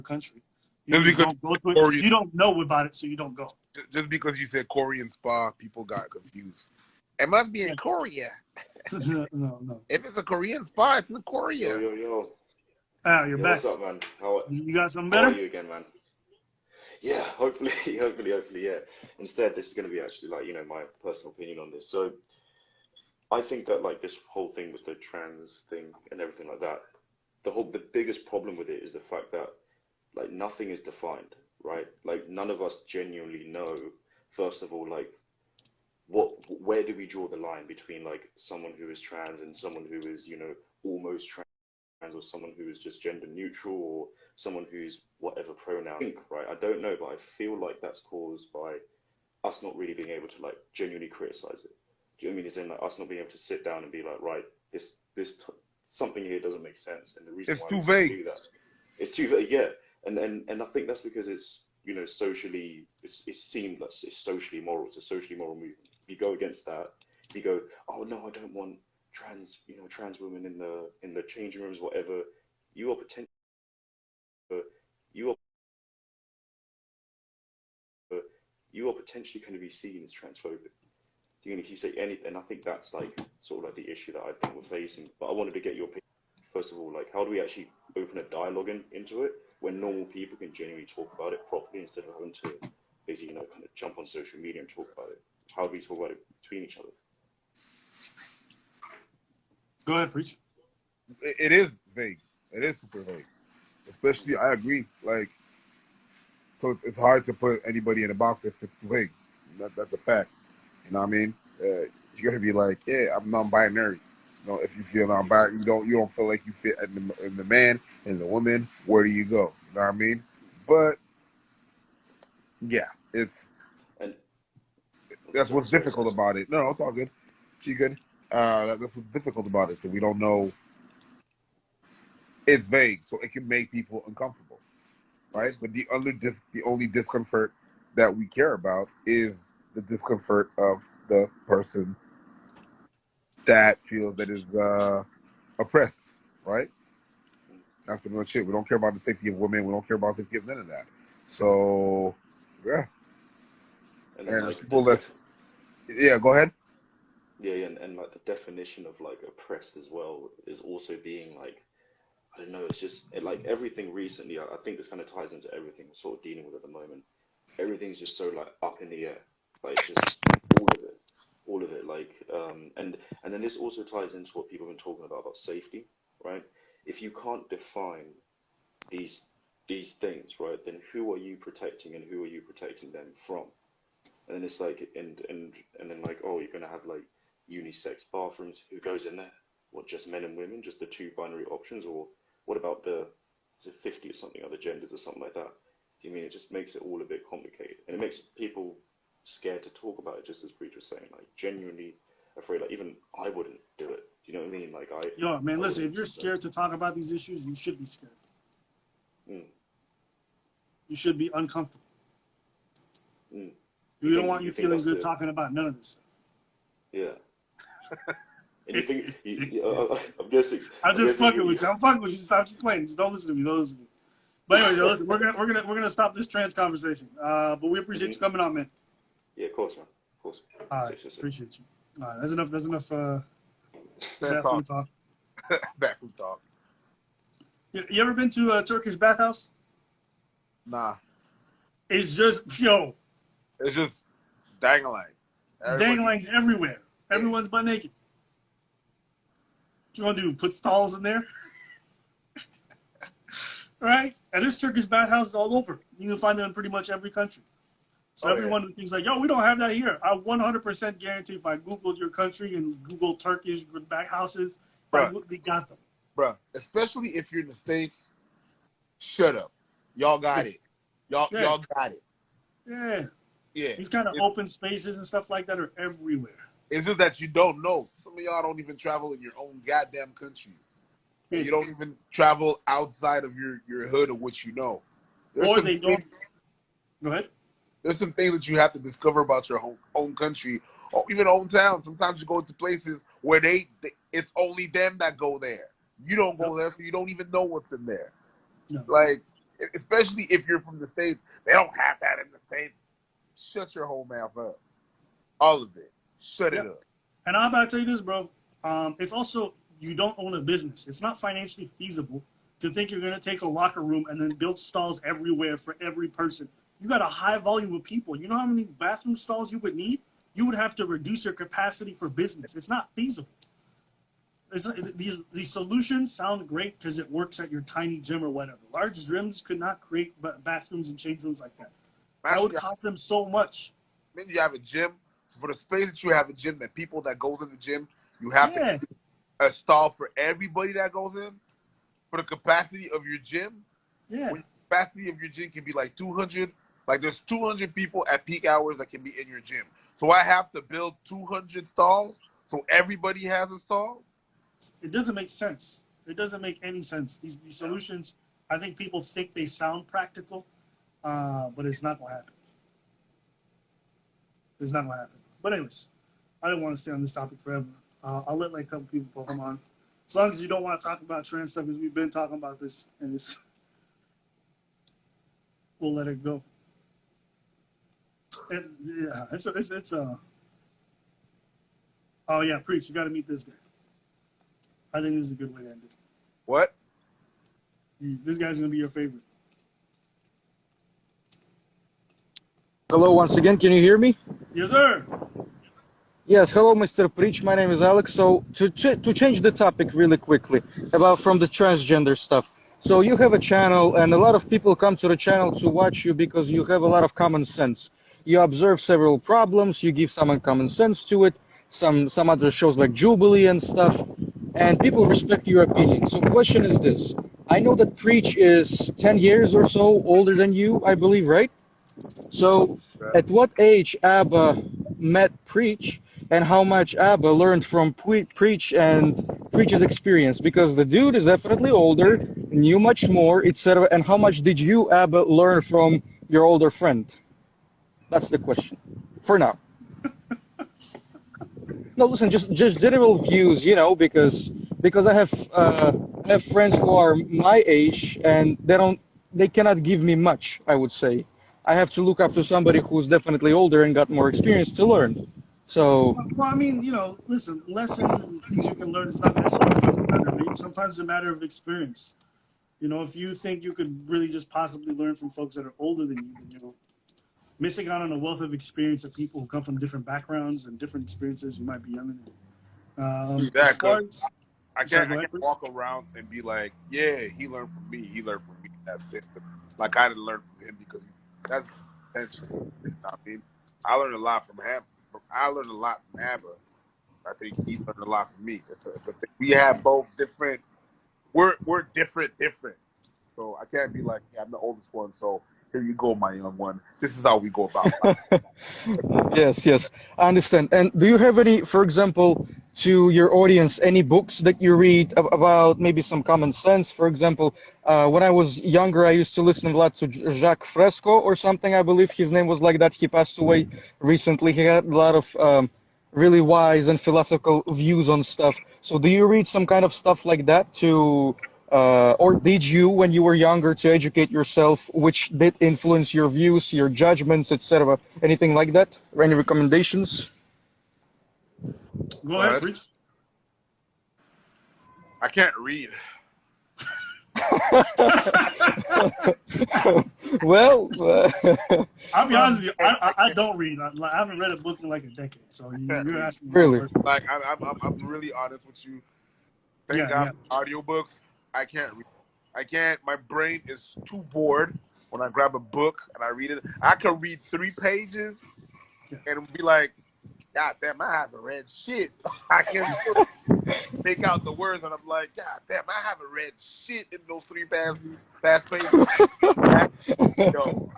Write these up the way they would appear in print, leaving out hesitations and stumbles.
country. You Just just because don't go to it. Korean, You don't know about it, so you don't go. just because you said Korean spa, people got confused. It must be in Yeah. Korea. No. If it's a Korean spa, it's in Yo, Korea. yo, yo. Ah, you're Yo, back. what's up, man? You got something How are better? you again, man? Yeah, hopefully, hopefully, yeah. Instead, this is going to be actually like, my personal opinion on this. So, I think that like this whole thing with the trans thing and everything like that, the biggest problem with it is the fact that like nothing is defined, right? Like none of us genuinely know, first of all, like where do we draw the line between like someone who is trans and someone who is, almost trans, or someone who is just gender neutral, or someone who's whatever pronoun, right? I don't know, but I feel like that's caused by us not really being able to like genuinely criticize it. Do you know what I mean? It's in like us not being able to sit down and be like, right, something here doesn't make sense, and the reason It's why too we can't vague. do that, it's too vague, yeah. And I think that's because it's socially, it's seamless, it's socially moral, it's a socially moral movement. If you go against that, if you go, oh no, I don't want trans women in the changing rooms, whatever, you are potentially you are you are potentially going to be seen as transphobic. If you say anything, I think that's like sort of like the issue that I think we're facing. But I wanted to get your opinion. First of all, like how do we actually open a dialogue into it when normal people can genuinely talk about it properly instead of having to basically, kind of jump on social media and talk about it? How do we talk about it between each other? Go ahead, preach. It is vague. It is super vague. Especially, I agree. Like, so it's hard to put anybody in a box if it's vague. That's a fact. You know what I mean? You gotta be like, yeah, I'm non-binary. If you feel non-binary, you don't feel like you fit in the man and the woman. Where do you go? You know what I mean? But yeah, And that's sorry, what's sorry, difficult sorry. about it. No, it's all good. She good. That's what's difficult about it. So we don't know. It's vague, so it can make people uncomfortable, right? Yes. But the only discomfort that we care about is the discomfort of the person that feels that is oppressed, right? That's pretty much it. We don't care about the safety of women. We don't care about the safety of none of that. So, yeah. And then And there's like people yeah, go ahead. yeah, and like the definition of like oppressed as well is also being like, I don't know, it's just like everything recently, I think this kind of ties into everything we're sort of dealing with at the moment. Everything's just so like up in the air, like just all of it, all of it. Like, and then this also ties into what people have been talking about safety, right? If you can't define these these things, right, then who are you protecting and who are you protecting them from? And then it's like, and then like, oh, you're gonna have like unisex bathrooms. Who goes in there? What, just men and women, just the two binary options, or what about is it 50 or something other genders or something like that? Do you mean it just makes it all a bit complicated, and it makes people scared to talk about it? Just as Preach was saying, like genuinely afraid. Like even I wouldn't do it. Do you know what I mean? Like Yo, man, I listen, if wouldn't. you're scared to talk about these issues, you should be scared. Mm, You should be uncomfortable. mm. We don't want you You think feeling that's good the talking about none of this stuff. yeah? And you think I'm I'm just guessing fucking with you. I'm fucking with you. Stop just playing. Just don't listen to me. Don't listen to me. But anyway, yo, listen, we're gonna stop this trans conversation. But we appreciate you coming on, man. Yeah, of course, man. Of course. All right, Six. appreciate you. All right, that's enough. That's enough. That's Bathroom all. talk. Backroom talk. You ever been to a Turkish bathhouse? Nah, It's just it's just dangling. Everybody. danglings everywhere. Everyone's butt naked. What you want to do? Put stalls in there? Right? And there's Turkish bathhouses all over. You can find them in pretty much every country. So Oh, everyone who thinks like, yo, we don't have that here. I 100% guarantee if I Googled your country and Googled Turkish bathhouses, they got them. Bruh, especially if you're in the States, shut up. Y'all got it. Y'all got it. Yeah. Yeah. These kind of open spaces and stuff like that are everywhere. It's just that you don't know. Some of y'all don't even travel in your own goddamn countries. And you don't even travel outside of your hood of what you know. Or they don't. Go ahead. There's some things that you have to discover about your own country, or even hometown. Sometimes you go to places where it's only them that go there. You don't go there, so you don't even know what's in there. No. Like, especially if you're from the States. They don't have that in the States. Shut your whole mouth up. All of it. Shut it up. And I'm about to tell you this, bro. It's also, you don't own a business. It's not financially feasible to think you're going to take a locker room and then build stalls everywhere for every person. You got a high volume of people. You know how many bathroom stalls you would need? You would have to reduce your capacity for business. It's not feasible. These solutions sound great because it works at your tiny gym or whatever. Large gyms could not create bathrooms and change rooms like that. That would cost them so much. Then you have a gym. So for the space that you have a gym, that people that goes in the gym, you have to a stall for everybody that goes in. For the capacity of your gym, when the capacity of your gym can be like 200. Like there's 200 people at peak hours that can be in your gym. So I have to build 200 stalls so everybody has a stall. It doesn't make sense. It doesn't make any sense. These solutions, I think people think they sound practical, but it's not gonna happen. It's not gonna happen. But anyways, I didn't want to stay on this topic forever. I'll let like a couple people come on. As long as you don't want to talk about trans stuff, because we've been talking about this, and we'll let it go. And, yeah, it's oh yeah, preach. You got to meet this guy. I think this is a good way to end it. What? This guy's gonna be your favorite. Hello once again, can you hear me? Yes, sir. Yes, hello Mr. Preach, my name is Alex. So to change the topic really quickly about from the transgender stuff. So you have a channel and a lot of people come to the channel to watch you because you have a lot of common sense. You observe several problems, you give some common sense to it, some other shows like Jubilee and stuff, and people respect your opinion. So question is this, I know that Preach is 10 years or so older than you, I believe, right? So at what age Abba met Preach and how much Abba learned from Preach and Preach's experience? Because the dude is definitely older, knew much more, etc. And how much did you, Abba, learn from your older friend? That's the question for now. No, listen, just general views, you know, because I have friends who are my age and they cannot give me much, I would say. I have to look up to somebody who's definitely older and got more experience to learn. So. Well, I mean, you know, listen, lessons and things you can learn is not necessarily a matter of age. Sometimes it's a matter of experience. You know, if you think you could really just possibly learn from folks that are older than you, then you're missing out on a wealth of experience of people who come from different backgrounds and different experiences. You might be younger than. I can't walk around and be like, yeah, he learned from me. He learned from me. That's it. Like I didn't learn from him because that's potential. You know what I mean? I learned a lot from him. I learned a lot from Abba. I think he learned a lot from me. It's a thing. We have both different. We're different. So I can't be like, yeah, I'm the oldest one. So here you go, my young one. This is how we go about it. Yes, I understand. And do you have any, for example, to your audience, any books that you read about maybe some common sense? For example, when I was younger, I used to listen a lot to Jacques Fresco or something. I believe his name was like that. He passed away recently. He had a lot of really wise and philosophical views on stuff. So do you read some kind of stuff like that to... or did you, when you were younger, to educate yourself, which did influence your views, your judgments, etc.? Anything like that? Or any recommendations? Go ahead, Preach. I can't read. Well, I'll be honest with you. I don't read. I haven't read a book in like a decade. So you're asking me. Really? Like I'm really honest with you. Thank God for audiobooks. I can't read. I can't. My brain is too bored when I grab a book and I read it. I can read 3 pages and be like, God damn, I haven't read shit. I can make out the words and I'm like, God damn, I haven't read shit in those 3 past pages. Yo,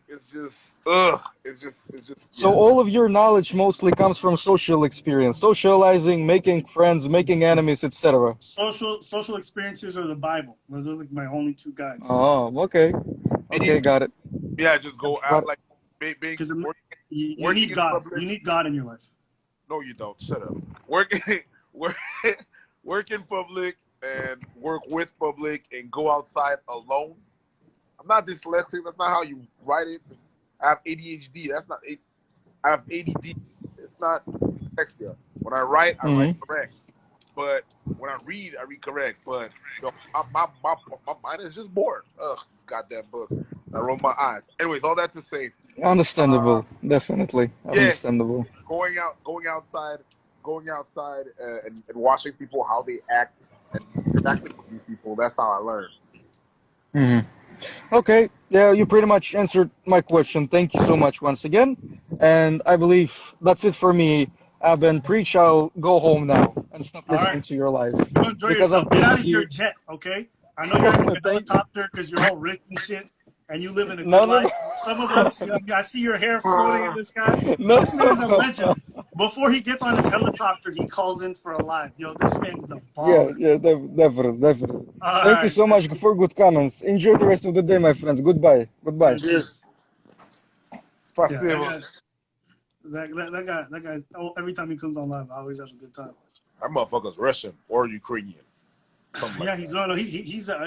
it's just. So all of your knowledge mostly comes from social experience, socializing, making friends, making enemies, etc. Social experiences are the Bible. Those are like my only 2 guides. Oh, okay. Okay, got it. Yeah, just go out like big. You need God. You need God in your life. No, you don't. Shut up. Work in public and work with public and go outside alone I'm not dyslexic. That's not how you write it. I have ADHD. That's not. I have ADD. It's not dyslexia. When I write correct. But when I read correct. But my mind is just bored. Ugh, this goddamn book. I roll my eyes. Anyways, all that to say, Understandable. Definitely. yeah, Understandable. going outside, and watching people how they act and interacting with these people. That's how I learn. Hmm. Okay, yeah, you pretty much answered my question. Thank you so much once again. And I believe that's it for me. Abin, preach, I'll go home now and stop All listening right. to your life. You enjoy Because yourself. I've Get been out of your here. jet, okay? I know you're in your Thank you. helicopter because you're all rich and shit, and you live in a No, good no, life. Some of us, I see your hair floating in the sky. no. This man's a No. legend. Before he gets on his helicopter, he calls in for a live. Yo, this man is a Yeah, baller. yeah, definitely, definitely. All Thank you right, so man. much for good comments. Enjoy the rest of the day, my friends. Goodbye. Goodbye. Yes, sir. Cheers. Yeah, Spasibo. that guy. Oh, every time he comes on live, I always have a good time. That motherfucker's Russian or Ukrainian. Something Yeah, like he's that. no,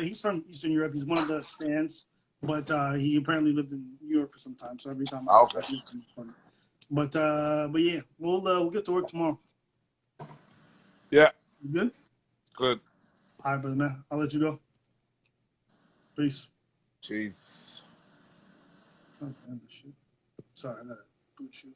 he's from Eastern Europe. He's one of the stands, but he apparently lived in New York for some time. So every time Okay. I meet him, it's funny. But yeah, we'll get to work tomorrow. Yeah, You good? good. All right, brother man. I'll let you go. Peace. Jeez. Oh, damn this shit. Sorry, I gotta boot you.